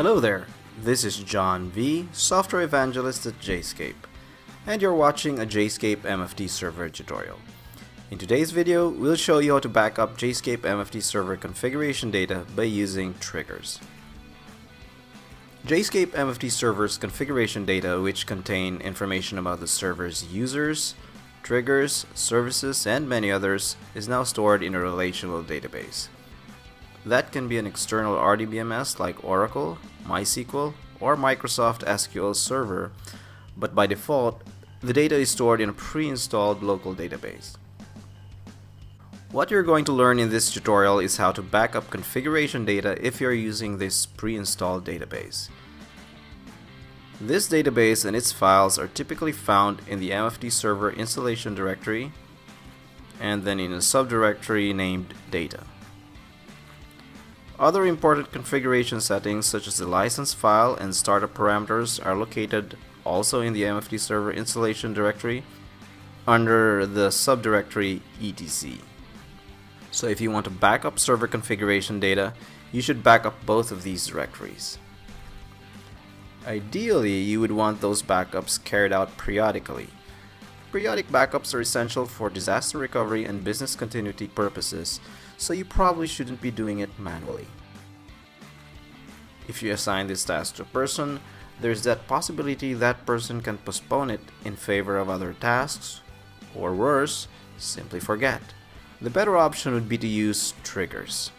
Hello there, this is John V, Software Evangelist at JSCAPE, and you're watching a JSCAPE MFT Server tutorial. In today's video, we'll show you how to back up JSCAPE MFT Server configuration data by using triggers. JSCAPE MFT Server's configuration data, which contain information about the server's users, triggers, services, and many others, is now stored in a relational database. That can be an external RDBMS like Oracle, MySQL, or Microsoft SQL Server, but by default, the data is stored in a pre-installed local database. What you're going to learn in this tutorial is how to back up configuration data if you're using this pre-installed database. This database and its files are typically found in the MFT Server installation directory and then in a subdirectory named Data. Other important configuration settings such as the license file and startup parameters are located also in the MFT Server installation directory under the subdirectory etc. So if you want to back up server configuration data, you should back up both of these directories. Ideally, you would want those backups carried out periodically. Periodic backups are essential for disaster recovery and business continuity purposes, so you probably shouldn't be doing it manually. If you assign this task to a person, there's that possibility that person can postpone it in favor of other tasks, or worse, simply forget. The better option would be to use triggers.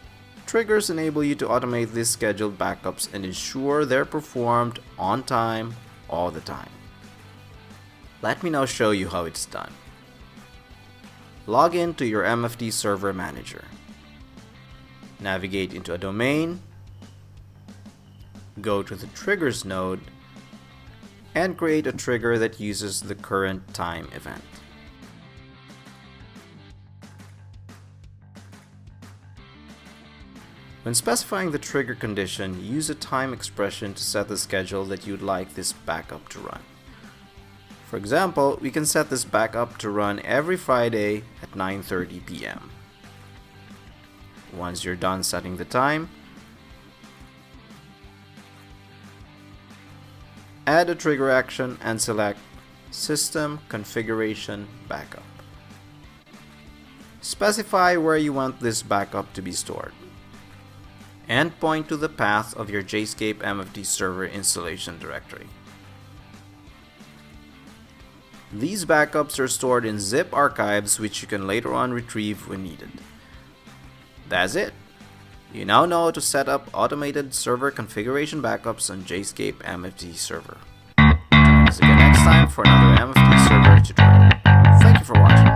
Triggers enable you to automate these scheduled backups and ensure they're performed on time, all the time. Let me now show you how it's done. Log in to your MFT Server Manager. Navigate into a domain, go to the Triggers node, and create a trigger that uses the current time event. When specifying the trigger condition, use a time expression to set the schedule that you'd like this backup to run. For example, we can set this backup to run every Friday at 9:30 p.m. Once you're done setting the time, add a trigger action and select System Configuration Backup. Specify where you want this backup to be stored, and point to the path of your JSCAPE MFT Server installation directory. These backups are stored in zip archives which you can later on retrieve when needed. That's it! You now know how to set up automated server configuration backups on JSCAPE MFT Server. Join us again next time for another MFT Server tutorial. Thank you for watching.